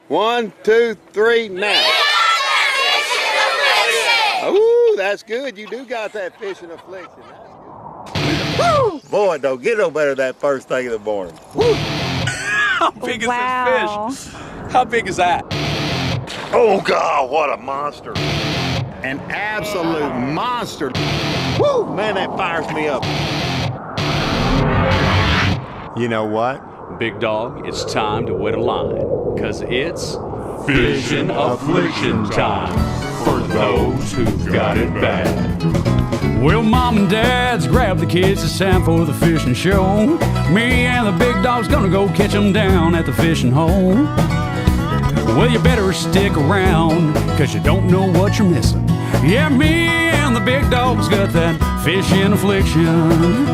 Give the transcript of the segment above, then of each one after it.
1, 2, 3, now. Ooh, that's good. You do got that fishing affliction. That's good. Woo! Boy, don't get no better that first thing in the morning. Woo! How big is this fish? How big is that? Oh, God, what a monster. An absolute monster. Woo! Man, that fires me up. You know what? Big Dog, it's time to wet a line, because it's Fishin' Affliction time for those who've got it bad. Well, Mom and Dad's grabbed the kids, it's time for the fishing show. Me and the Big Dog's gonna go catch them down at the fishing hole. Well, you better stick around, cause you don't know what you're missing. Yeah, me and the Big Dog's got that fishing affliction.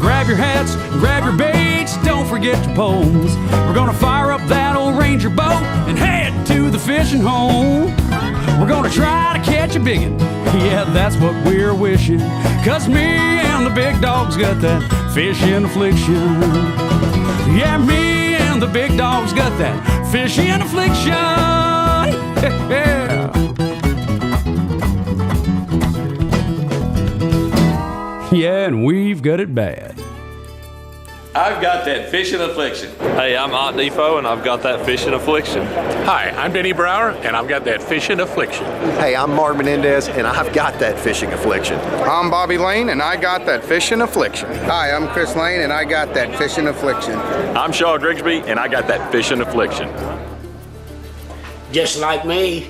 Grab your hats, grab your baits, don't forget your poles. We're gonna fire up that old Ranger boat and head to the fishing hole. We're gonna try to catch a biggin', yeah, that's what we're wishing. Cause me and the Big Dog's got that fishing affliction. Yeah, me and the Big Dog's got that fishing affliction. Yeah. Yeah, and we've got it bad. I've got that fishing affliction. Hey, I'm Art Defo, and I've got that fishing affliction. Hi, I'm Denny Brower, and I've got that fishing affliction. Hey, I'm Mark Menendez, and I've got that fishing affliction. I'm Bobby Lane, and I got that fishing affliction. Hi, I'm Chris Lane, and I got that fishing affliction. I'm Shaw Grigsby, and I got that fishing affliction. Just like me.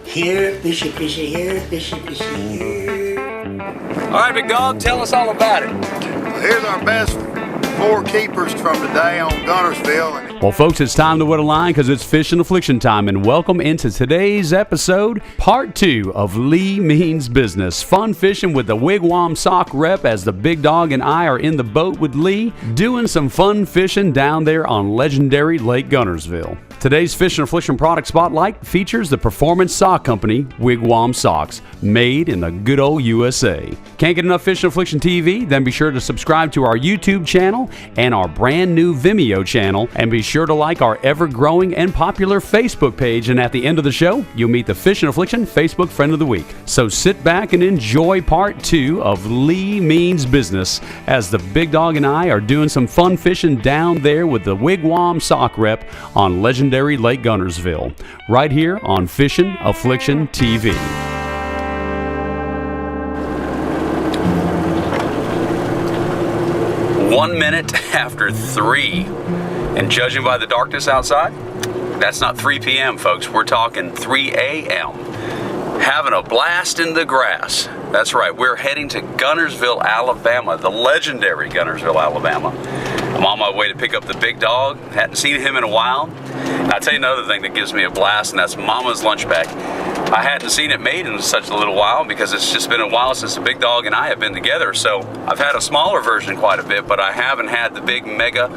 Here, fishy, fishy, here, fishy, fishy, here. All right, Big Dog, tell us all about it. Here's our best 4 keepers from today on Guntersville. Well, folks, it's time to wet a line because it's Fishin' Affliction time, and welcome into today's episode, part 2 of Lee Means Business. Fun fishing with the Wigwam sock rep as the Big Dog and I are in the boat with Lee, doing some fun fishing down there on legendary Lake Guntersville. Today's Fishin' Affliction product spotlight features the performance sock company Wigwam Socks, made in the good old USA. Can't get enough Fishin' Affliction TV? Then be sure to subscribe to our YouTube channel and our brand new Vimeo channel, and be sure to like our ever-growing and popular Facebook page. And at the end of the show, you'll meet the Fishin' Affliction Facebook Friend of the Week. So sit back and enjoy part 2 of Lee Means Business as the Big Dog and I are doing some fun fishing down there with the Wigwam sock rep on legendary Lake Guntersville, right here on Fishin' Affliction TV. One minute after 3, and judging by the darkness outside, that's not 3 p.m., folks. We're talking 3 a.m. Having a blast in the grass. That's right, we're heading to Guntersville, Alabama, the legendary Guntersville, Alabama. I'm on my way to pick up the Big Dog. Hadn't seen him in a while. And I'll tell you another thing that gives me a blast, and that's Mama's lunch bag. I hadn't seen it made in such a little while because it's just been a while since the Big Dog and I have been together. So I've had a smaller version quite a bit, but I haven't had the big mega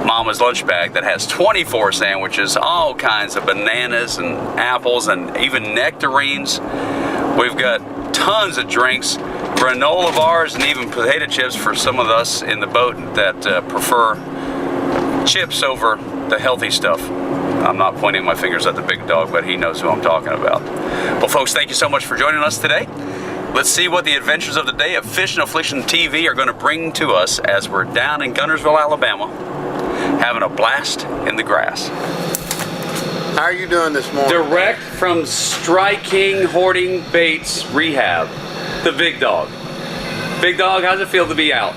Mama's lunch bag that has 24 sandwiches, all kinds of bananas and apples and even nectarines. We've got tons of drinks, granola bars, and even potato chips for some of us in the boat that prefer chips over the healthy stuff. I'm not pointing my fingers at the Big Dog, but he knows who I'm talking about. Well, folks, thank you so much for joining us today. Let's see what the adventures of the day of Fishin' Affliction TV are going to bring to us as we're down in Guntersville, Alabama, having a blast in the grass. How are you doing this morning? Direct from Strike King Hoarding Baits Rehab, the Big Dog. Big Dog, how's it feel to be out?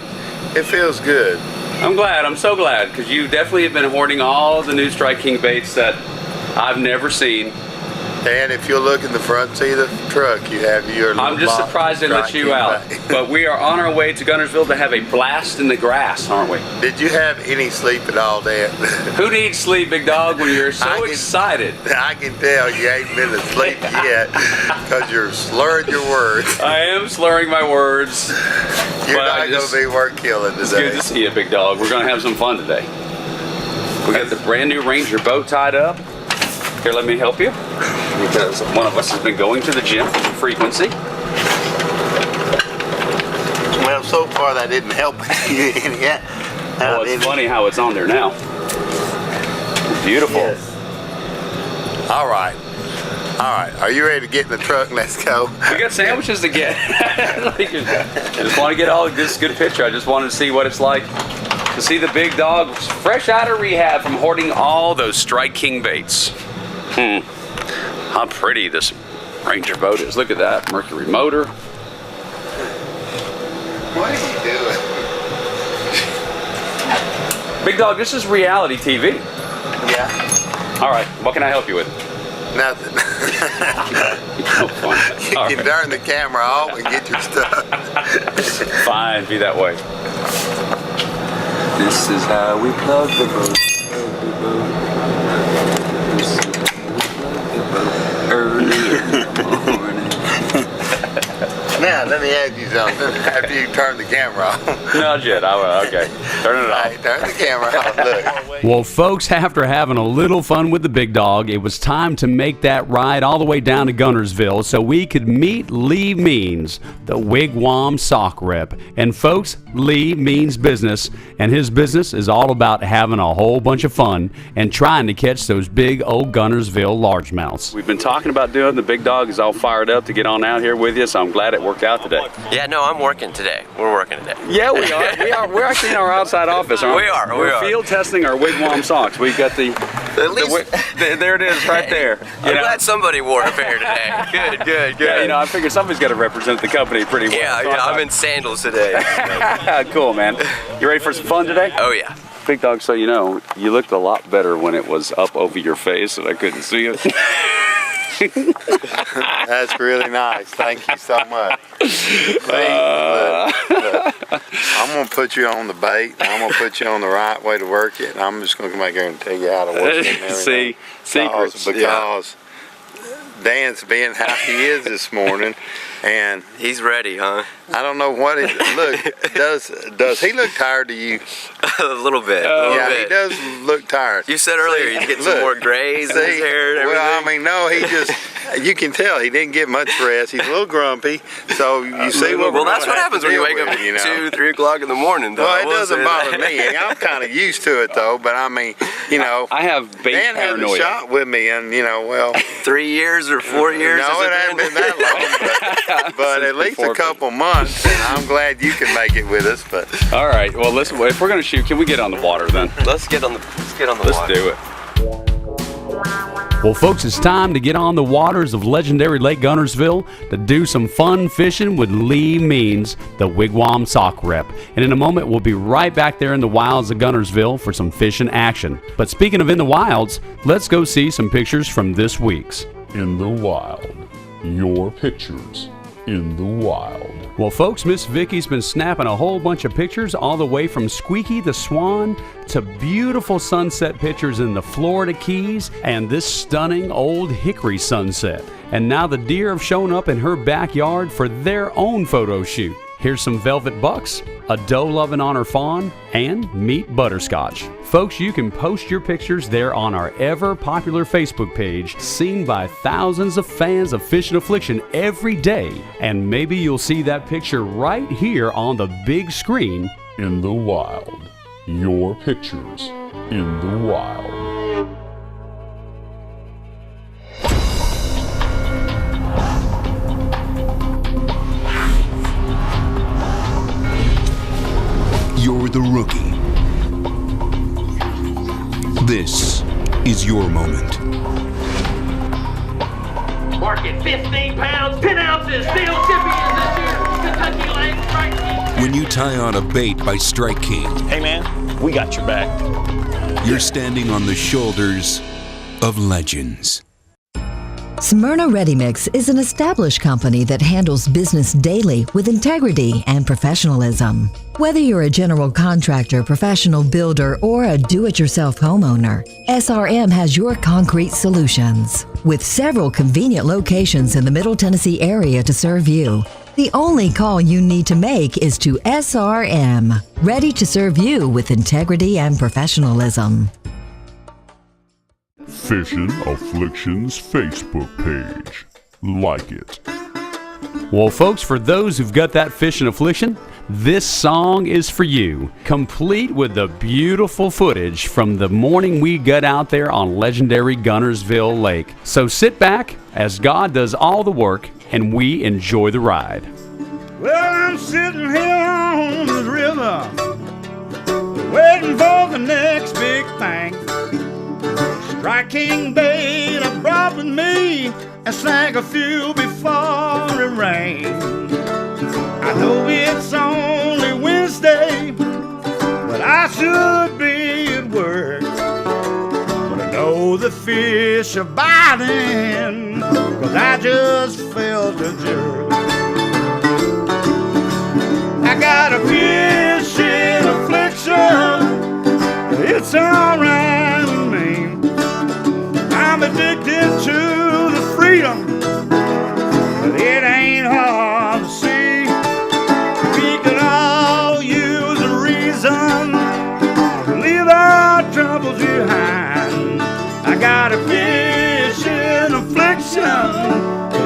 It feels good. I'm glad, I'm so glad, because you definitely have been hoarding all the new Strike King baits that I've never seen. And if you'll look in the front seat of the truck, you have your little I'm just box surprised they let you out. But we are on our way to Guntersville to have a blast in the grass, aren't we? Did you have any sleep at all, Dan? Who needs sleep, Big Dog, when you're so excited? I can tell you ain't been asleep yet because you're slurring your words. I am slurring my words. You're not going to be work killing today. It's good to see you, Big Dog. We're going to have some fun today. We got the brand new Ranger boat tied up. Here, let me help you, because one of us has been going to the gym with frequency. Well, so far that didn't help you any yet. Oh, it's funny how it's on there now. Beautiful. Yes. All right. Are you ready to get in the truck? Let's go. We got sandwiches to get. I just want to get all this good picture. I just wanted to see what it's like to see the big dog fresh out of rehab from hoarding all those Strike King baits. How pretty this Ranger boat is. Look at that Mercury motor. What are you doing? Big dog, this is reality TV. Yeah. All right, what can I help you with? Nothing. Oh, fun. You All can right. turn the camera off and get your stuff. Fine, be that way. This is how we plug the boat. This is how we plug the boat early in the morning. Now, let me ask you something. After you turn the camera off. Not yet. Okay. Turn it off. Hey, turn the camera off. Look. Well, folks, after having a little fun with the big dog, it was time to make that ride all the way down to Guntersville so we could meet Lee Means, the Wigwam sock rep. And folks, Lee means business, and his business is all about having a whole bunch of fun and trying to catch those big old Guntersville largemouths. We've been talking about doing the big dog is all fired up to get on out here with you, so I'm glad it worked out today. Yeah, no, I'm working today. We're working today. Yeah, we are. We're actually in our outside office, aren't we? We are. We're field testing our Wigwam socks. We've got At least there it is right there. I'm glad somebody wore a pair today. Good. Yeah, I figured somebody's got to represent the company pretty well. Yeah, So I'm in sandals today. Cool, man. You ready for some fun today? Oh yeah. Big dog, so you know, you looked a lot better when it was up over your face and I couldn't see it. That's really nice. Thank you so much. See, look. I'm going to put you on the bait. I'm going to put you on the right way to work it. And I'm just going to come back here and tell you how to work it. And everything. See, secrets. Because Dan's being how he is this morning. And He's ready, huh? I don't know what it look. Does he look tired to you? A little bit. He does look tired. You said earlier he's getting some Look, more grays in his hair and everything. well, I mean, no, he just, you can tell he didn't get much rest. He's a little grumpy. So you see what well, that's what happens when you wake up at 2, 3 o'clock in the morning, though. Well, it doesn't bother me. I'm kind of used to it, though. But I mean, I have bait Dan paranoia. hasn't shot with me, and 3 years or 4 years? no, it hasn't been that long. But at least a couple months, and I'm glad you can make it with us. But All right, well, listen, if we're going to shoot, can we get on the water then? Let's get on the water. Let's do it. Well, folks, it's time to get on the waters of legendary Lake Guntersville to do some fun fishing with Lee Means, the Wigwam sock rep. And in a moment, we'll be right back there in the wilds of Guntersville for some fishing action. But speaking of in the wilds, let's go see some pictures from this week's In the Wild. Your pictures in the wild. Well, folks, Miss Vicky's been snapping a whole bunch of pictures all the way from Squeaky the Swan to beautiful sunset pictures in the Florida Keys and this stunning old hickory sunset. And now the deer have shown up in her backyard for their own photo shoot. Here's some velvet bucks, a doe loving on her fawn, and meet butterscotch. Folks, you can post your pictures there on our ever-popular Facebook page, seen by thousands of fans of Fishin' Affliction every day. And maybe you'll see that picture right here on the big screen. In the Wild. Your pictures in the wild. You're the rookie. This is your moment. Market 15 pounds, 10 ounces, steel champions this year. Kentucky Lake Strike King. When you tie on a bait by Strike King, Hey man, we got your back. you're standing on the shoulders of legends. Smyrna Ready Mix is an established company that handles business daily with integrity and professionalism. Whether you're a general contractor, professional builder, or a do-it-yourself homeowner, SRM has your concrete solutions. With several convenient locations in the Middle Tennessee area to serve you, the only call you need to make is to SRM, ready to serve you with integrity and professionalism. Fishin' Affliction's Facebook page. Like it. Well, folks, for those who've got that Fishin' Affliction, this song is for you, complete with the beautiful footage from the morning we got out there on legendary Guntersville Lake. So sit back as God does all the work and we enjoy the ride. Well, I'm sitting here on the river, waiting for the next big thing. Striking bait I brought with me and snag a few before it rains. I know it's only Wednesday, but I should be at work. But I know the fish are biting, 'cause I just felt a jerk. I got a fishing affliction, it's alright with me. I'm addicted to the freedom, but it ain't hard to see. We could all use a reason to leave our troubles behind. I got a fishing affliction,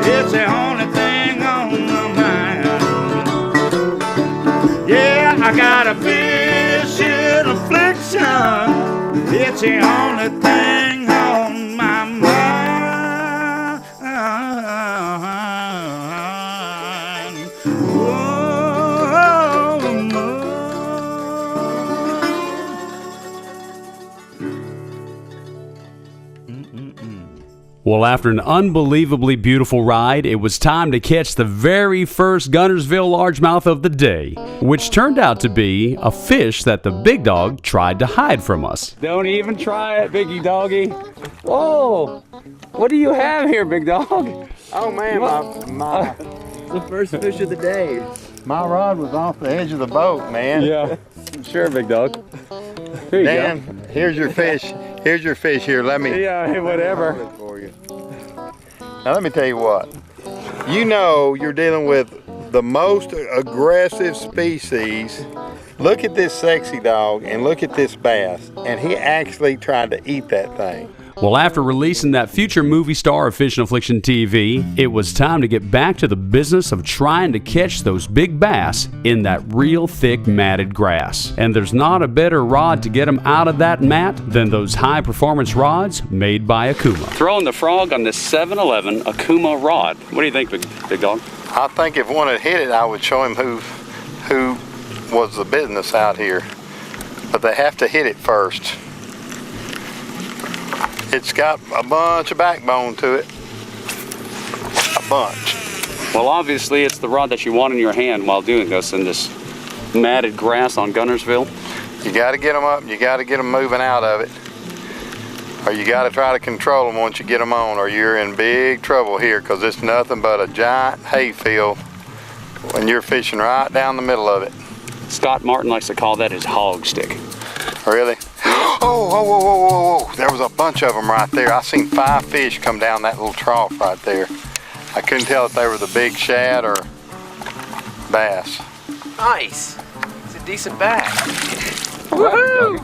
it's the only thing on my mind. Yeah, I got a fishing affliction, it's the only thing on my mind. Well, after an unbelievably beautiful ride, it was time to catch the very first Guntersville largemouth of the day, which turned out to be a fish that the big dog tried to hide from us. Don't even try it, Biggie Doggy. Whoa! What do you have here, Big Dog? Oh man, my The first fish of the day. my rod was off the edge of the boat, man. Yeah, sure, Big Dog. Here you Dan, here's your fish. Here's your fish here. Let me. Yeah, whatever. For you. Now let me tell you what. You know you're dealing with the most aggressive species. Look at this sexy dog and look at this bass. And he actually tried to eat that thing. Well, after releasing that future movie star of Fishin' Affliction TV, it was time to get back to the business of trying to catch those big bass in that real thick matted grass. And there's not a better rod to get them out of that mat than those high-performance rods made by Akuma. Throwing the frog on this 7-Eleven Akuma rod. What do you think, Big Dog? I think if one had hit it, I would show him who was the business out here. But they have to hit it first. It's got a bunch of backbone to it. A bunch. Well, obviously, it's the rod that you want in your hand while doing this in this matted grass on Guntersville. You got to get them up. You got to get them moving out of it. Or you got to try to control them once you get them on, or you're in big trouble here, because it's nothing but a giant hayfield when you're fishing right down the middle of it. Scott Martin likes to call that his hog stick. Really? Oh, whoa, whoa, whoa, whoa, whoa. There was a bunch of them right there. I seen 5 fish come down that little trough right there. I couldn't tell if they were the big shad or bass. Nice. It's a decent bag. Woohoo!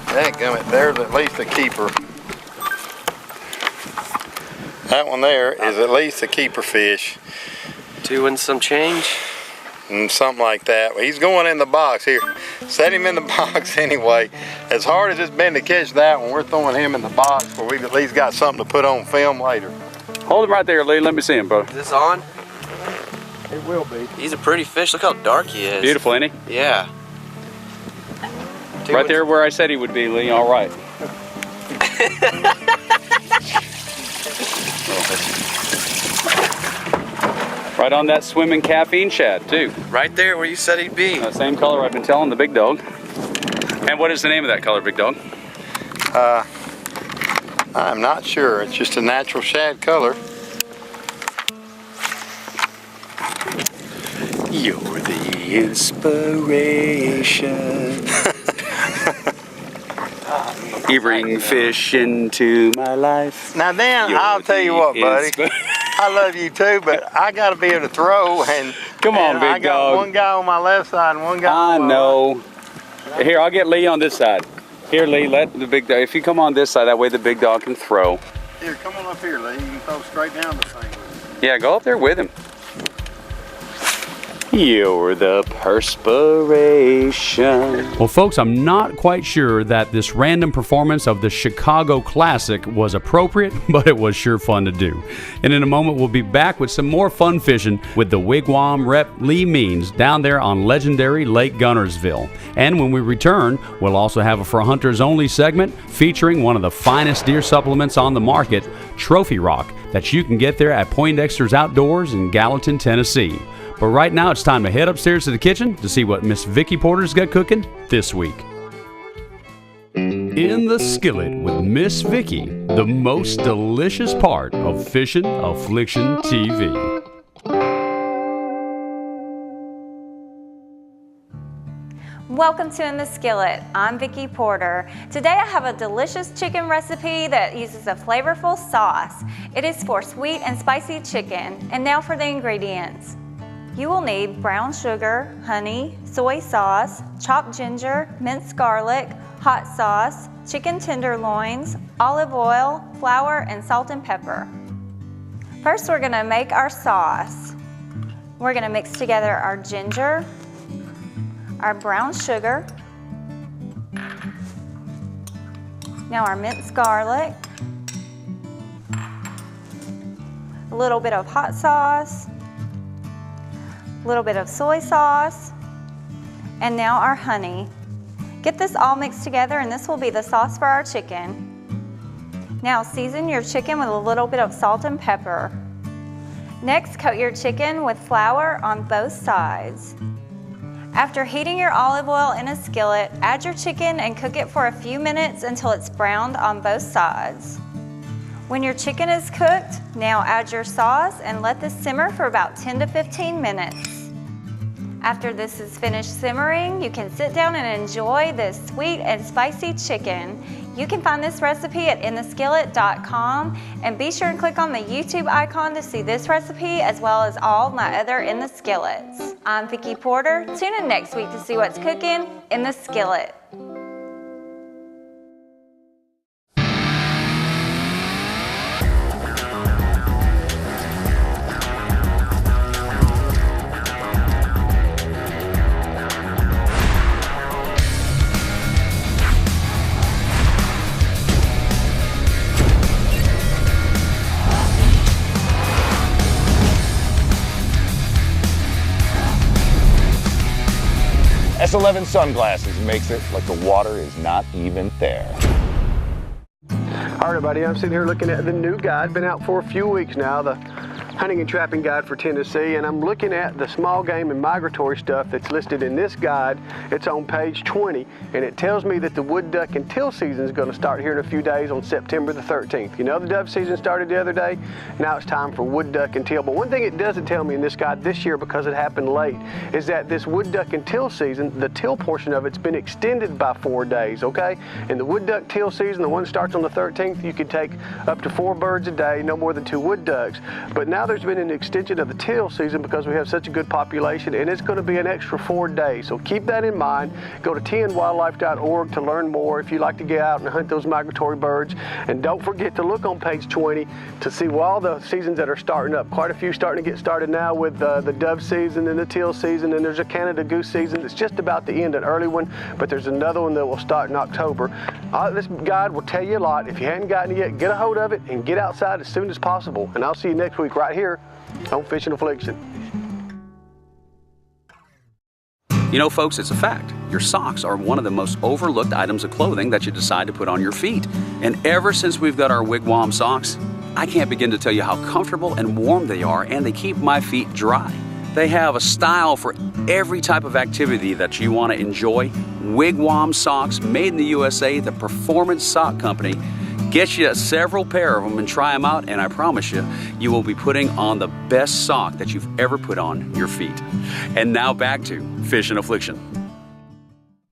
Dadgummit, there's at least a keeper. That one there is at least a keeper fish. 2 and some change. And something like that. Well, he's going in the box here. Set him in the box anyway. As hard as it's been to catch that one, we're throwing him in the box where we've at least got something to put on film later. Hold him right there, Lee. Let me see him, bro. Is this on? It will be. He's a pretty fish. Look how dark he is. Beautiful, ain't he? Yeah. Right there where I said he would be, Lee. All right. Right on that swimming caffeine shad, too. Right there where you said he'd be. Same color I've been telling the big dog. And what is the name of that color, Big Dog? I'm not sure. It's just a natural shad color. You're the inspiration. You bring fish into my life. Now, Dan, I'll tell you what, buddy. I love you too, but I got to be able to throw. And come on, big I got dog. one guy on my left side and one guy I on my know. Right. Here, I'll get Lee on this side. Here, Lee, let the big dog. If you come on this side, that way the big dog can throw. Here, come on up here, Lee. You can throw straight down the thing. Yeah, go up there with him. You're the perspiration. Well, folks, I'm not quite sure that this random performance of the Chicago Classic was appropriate, but it was sure fun to do. And in a moment, we'll be back with some more fun fishing with the Wigwam rep Lee Means down there on legendary Lake Guntersville. And when we return, we'll also have a For Hunters Only segment featuring one of the finest deer supplements on the market, Trophy Rock, that you can get there at Poindexter's Outdoors in Gallatin, Tennessee. But right now, it's time to head upstairs to the kitchen to see what Miss Vicki Porter's got cooking this week. In the Skillet with Miss Vicki, the most delicious part of Fishin' Affliction TV. Welcome to In the Skillet. I'm Vicki Porter. Today I have a delicious chicken recipe that uses a flavorful sauce. It is for sweet and spicy chicken. And now for the ingredients. You will need brown sugar, honey, soy sauce, chopped ginger, minced garlic, hot sauce, chicken tenderloins, olive oil, flour, and salt and pepper. First, we're gonna make our sauce. We're gonna mix together our ginger, our brown sugar, now our minced garlic, a little bit of hot sauce, a little bit of soy sauce, and now our honey. Get this all mixed together and this will be the sauce for our chicken. Now season your chicken with a little bit of salt and pepper. Next, coat your chicken with flour on both sides. After heating your olive oil in a skillet, add your chicken and cook it for a few minutes until it's browned on both sides. When your chicken is cooked, now add your sauce and let this simmer for about 10 to 15 minutes. After this is finished simmering, you can sit down and enjoy this sweet and spicy chicken. You can find this recipe at intheskillet.com and be sure and click on the YouTube icon to see this recipe as well as all my other In the Skillets. I'm Vicki Porter. Tune in next week to see what's cooking in the skillet. S11 sunglasses makes it like the water is not even there. All right, everybody, I'm sitting here looking at the new guide. Been out for a few weeks now, the Hunting and Trapping Guide for Tennessee, and I'm looking at the small game and migratory stuff that's listed in this guide. It's on page 20, and it tells me that the wood duck and teal season is going to start here in a few days on September the 13th. You know, the dove season started the other day. Now it's time for wood duck and teal. But one thing it doesn't tell me in this guide this year, because it happened late, is that this wood duck and teal season, the teal portion of it's been extended by 4 days, okay? In the wood duck teal season, the one that starts on the 13th, you can take up to 4 birds a day, no more than 2 wood ducks. But now there's been an extension of the teal season because we have such a good population, and it's going to be an extra 4 days. So keep that in mind. Go to tnwildlife.org to learn more if you like to get out and hunt those migratory birds. And don't forget to look on page 20 to see all the seasons that are starting up. Quite a few starting to get started now with the dove season and the teal season, and there's a Canada goose season that's just about to end, an early one, but there's another one that will start in October. This guide will tell you a lot. If you hadn't gotten it yet, get a hold of it and get outside as soon as possible. And I'll see you next week right here on Fishin' Affliction. You know, folks, it's a fact. Your socks are one of the most overlooked items of clothing that you decide to put on your feet. And ever since we've got our Wigwam socks, I can't begin to tell you how comfortable and warm they are, and they keep my feet dry. They have a style for every type of activity that you want to enjoy. Wigwam socks, made in the USA, the Performance Sock Company. Get you several pair of them and try them out, and I promise you, you will be putting on the best sock that you've ever put on your feet. And now back to Fishin' Affliction.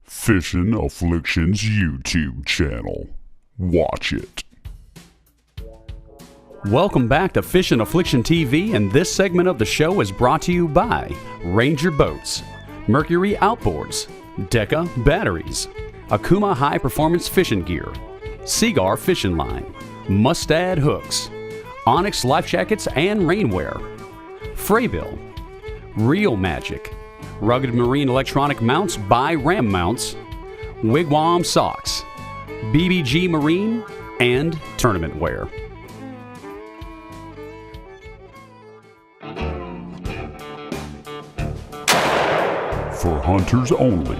Fishin' Affliction's YouTube channel. Watch it. Welcome back to Fishin' Affliction TV, and this segment of the show is brought to you by Ranger Boats, Mercury Outboards, Deca Batteries, Akuma High Performance Fishing Gear, Seagar Fishing Line, Mustad Hooks, Onyx life jackets and rainwear, Fraybill, Real Magic, rugged marine electronic mounts by Ram Mounts, Wigwam socks, BBG Marine, and tournament wear. For hunters only,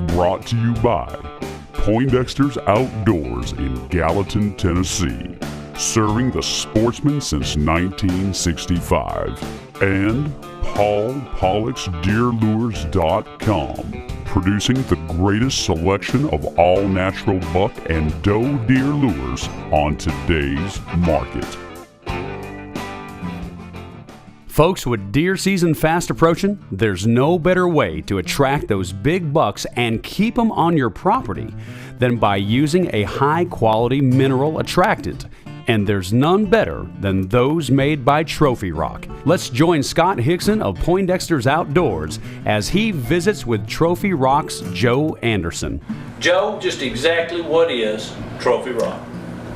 brought to you by Poindexter's Outdoors in Gallatin, Tennessee, serving the sportsman since 1965, and PaulPollocksDeerLures.com, producing the greatest selection of all natural buck and doe deer lures on today's market. Folks, with deer season fast approaching, there's no better way to attract those big bucks and keep them on your property than by using a high-quality mineral attractant. And there's none better than those made by Trophy Rock. Let's join Scott Hickson of Poindexter's Outdoors as he visits with Trophy Rock's Joe Anderson. Joe, just exactly what is Trophy Rock?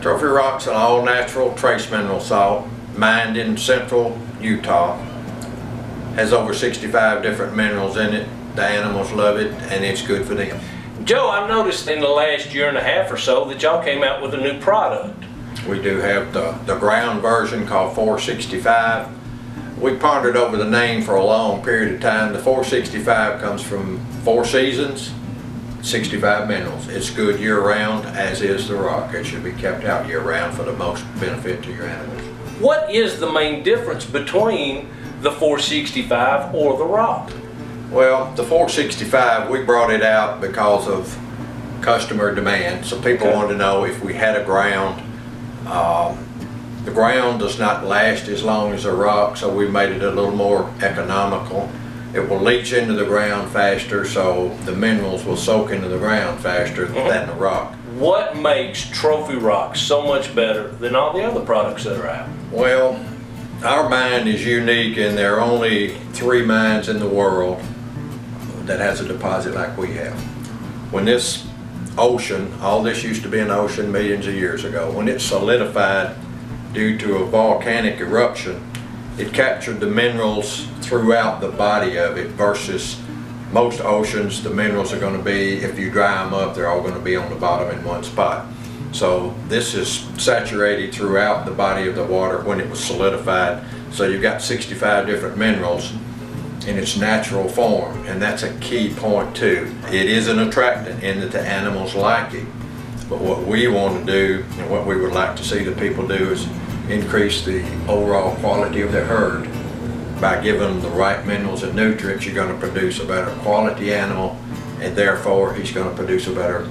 Trophy Rock's an all-natural trace mineral salt mined in central Utah. Has over 65 different minerals in it. The animals love it, and it's good for them. Joe, I've noticed in the last year and a half or so that y'all came out with a new product. We do have the ground version called 465. We pondered over the name for a long period of time. The 465 comes from 4 seasons, 65 minerals. It's good year-round, as is the rock. It should be kept out year-round for the most benefit to your animals. What is the main difference between the 465 or the rock? Well, the 465, we brought it out because of customer demand. So people wanted to know if we had a ground. The ground does not last as long as a rock, so we made it a little more economical. It will leach into the ground faster, so the minerals will soak into the ground faster than the rock. What makes Trophy Rock so much better than all the other products that are out? Well, our mine is unique, and there are only 3 mines in the world that has a deposit like we have. When this ocean, all this used to be an ocean millions of years ago, when it solidified due to a volcanic eruption, it captured the minerals throughout the body of it, versus most oceans, the minerals are going to be, if you dry them up, they're all going to be on the bottom in one spot. So this is saturated throughout the body of the water when it was solidified. So you've got 65 different minerals in its natural form, and that's a key point too. It is an attractant in that the animals like it, but what we want to do and what we would like to see the people do is increase the overall quality of their herd. By giving them the right minerals and nutrients, you're going to produce a better quality animal, and therefore he's going to produce a better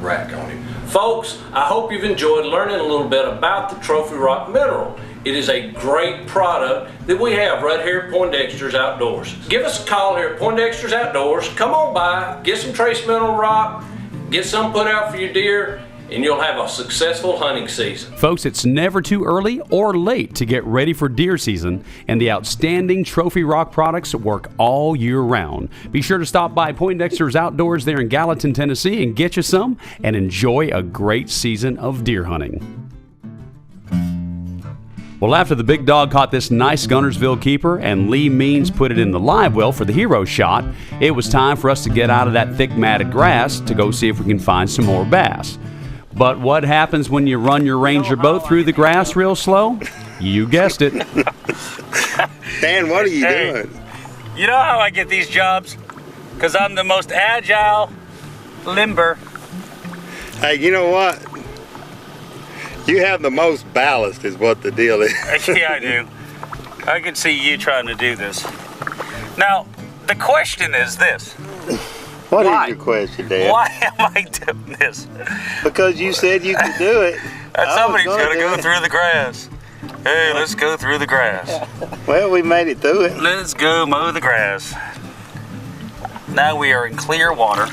rack on him. Folks, I hope you've enjoyed learning a little bit about the Trophy Rock mineral. It is a great product that we have right here at Poindexter's Outdoors. Give us a call here at Poindexter's Outdoors. Come on by, get some trace mineral rock, get some put out for your deer, and you'll have a successful hunting season. Folks, it's never too early or late to get ready for deer season, and the outstanding Trophy Rock products work all year round. Be sure to stop by Poindexter's Outdoors there in Gallatin, Tennessee, and get you some and enjoy a great season of deer hunting. Well, after the big dog caught this nice Guntersville keeper and Lee Means put it in the live well for the hero shot, it was time for us to get out of that thick matted grass to go see if we can find some more bass. But what happens when you run your Ranger boat through the grass real slow? You guessed it. Dan, what are you doing? You know how I get these jobs? Because I'm the most agile, limber. Hey, you know what? You have the most ballast is what the deal is. Yeah, I do. I can see you trying to do this. Now, the question is this. What is your question, Dan? Why am I doing this? Because you said you could do it. And somebody's going to go through the grass. Hey, let's go through the grass. Well, we made it through it. Let's go mow the grass. Now we are in clear water.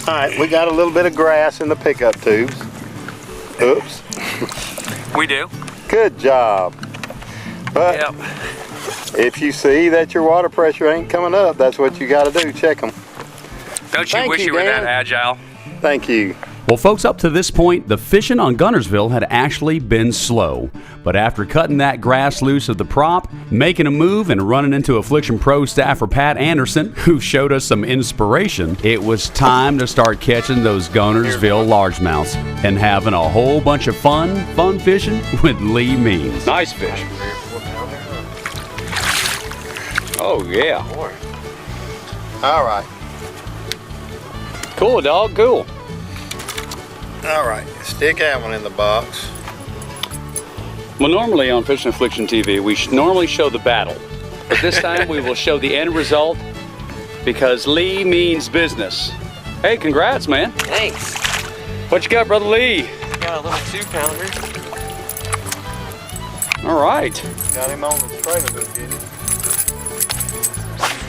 All right, we got a little bit of grass in the pickup tubes. Oops. We do. Good job. But if you see that your water pressure ain't coming up, that's what you got to do. Check them. Don't you wish you were that agile? Thank you. Well, folks, up to this point, the fishing on Guntersville had actually been slow. But after cutting that grass loose of the prop, making a move, and running into Affliction Pro staffer Pat Anderson, who showed us some inspiration, it was time to start catching those Guntersville largemouths and having a whole bunch of fun fishing with Lee Means. Nice fish. Oh, yeah. All right. Cool, dog, cool. All right, stick that one in the box. Well, normally on Fishin' Affliction TV, we normally show the battle. But this time we will show the end result because Lee means business. Hey, congrats, man. Thanks. What you got, Brother Lee? Got a little 2-pounder. All right. Got him on the trailer, didn't you?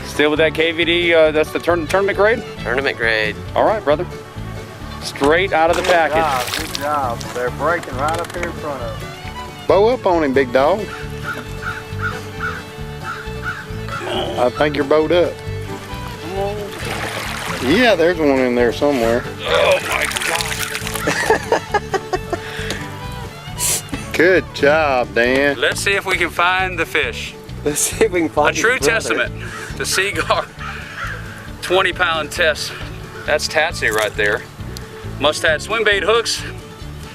Still with that KVD, that's the tournament grade? Tournament grade. All right, brother. Straight out of the package. Good job. They're breaking right up here in front of us. Bow up on him, big dog. I think you're bowed up. Yeah, there's one in there somewhere. Oh my God. Good job, Dan. Let's see if we can find the fish. Let's see if we can find a true testament to Seagar 20-pound test. That's Tatsy right there. Must have swim bait hooks,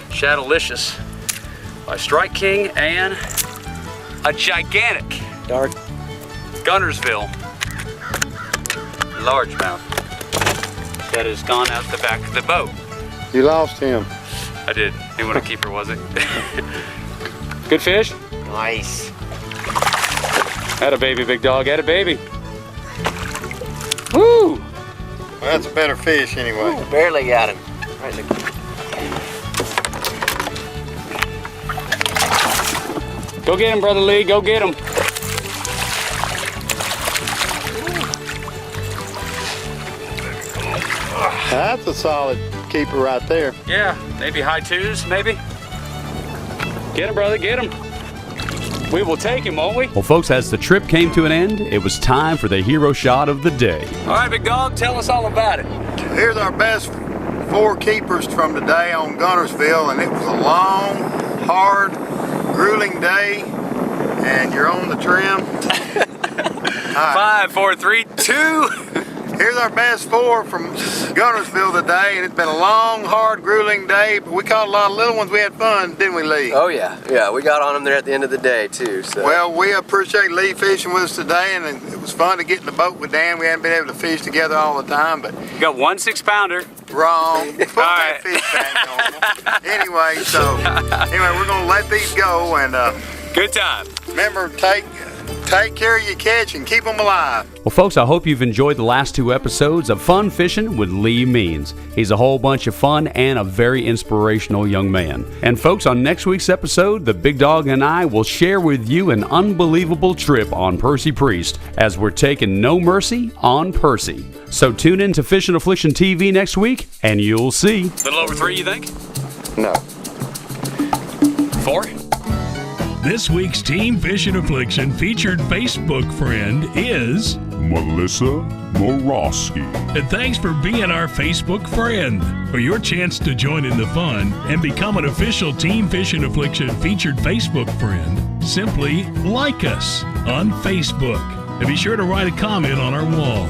Shadowlicious by Strike King, and a gigantic dark Guntersville largemouth that has gone out the back of the boat. You lost him. I did. He wasn't a keeper, was he? Good fish? Nice. Atta baby, big dog. Atta baby. Woo! Well, that's a better fish anyway. Ooh, barely got him. Right in the... Go get him, Brother Lee. Go get him. That's a solid keeper right there. Yeah, maybe high 2s, maybe. Get him, brother. Get him. We will take him, won't we? Well, folks, as the trip came to an end, it was time for the hero shot of the day. All right, big dog, tell us all about it. Here's our best 4 keepers from today on Guntersville, and it was a long, hard, grueling day, and you're on the trim. Right. 5, 4, 3, 2. Here's our best 4 from Guntersville today, and it's been a long, hard, grueling day, but we caught a lot of little ones. We had fun, didn't we, Lee? Oh, yeah. Yeah, we got on them there at the end of the day, too. So. Well, we appreciate Lee fishing with us today, and it was fun to get in the boat with Dan. We haven't been able to fish together all the time, but... You got 1 6-pounder. Wrong. Put that fish back on them. Anyway, we're going to let these go, and... Good time. Remember, take care of your catch and keep them alive. Well, folks, I hope you've enjoyed the last 2 episodes of Fun Fishing with Lee Means. He's a whole bunch of fun and a very inspirational young man. And folks, on next week's episode, the big dog and I will share with you an unbelievable trip on Percy Priest as we're taking no mercy on Percy. So tune in to Fishin' Affliction TV next week and you'll see. A little over 3, you think? No. 4? This week's Team Fishin' Affliction featured Facebook friend is Melissa Morosky. And thanks for being our Facebook friend. For your chance to join in the fun and become an official Team Fishin' Affliction featured Facebook friend, simply like us on Facebook. And be sure to write a comment on our wall.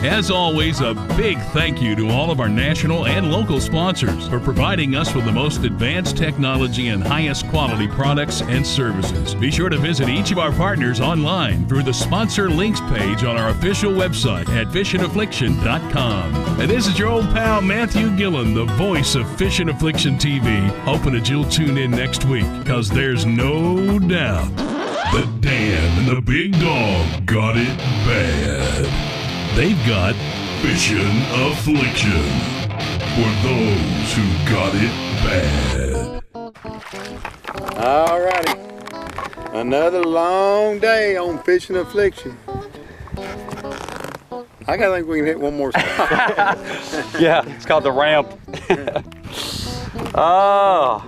As always, a big thank you to all of our national and local sponsors for providing us with the most advanced technology and highest quality products and services. Be sure to visit each of our partners online through the sponsor links page on our official website at FishinAffliction.com. And this is your old pal Matthew Gillen, the voice of Fishin' Affliction TV, hoping that you'll tune in next week, because there's no doubt that Dan and the big dog got it bad. They've got Fishin' Affliction for those who got it bad. All righty. Another long day on Fishin' Affliction. I gotta think we can hit one more spot. Yeah, it's called the ramp. Oh.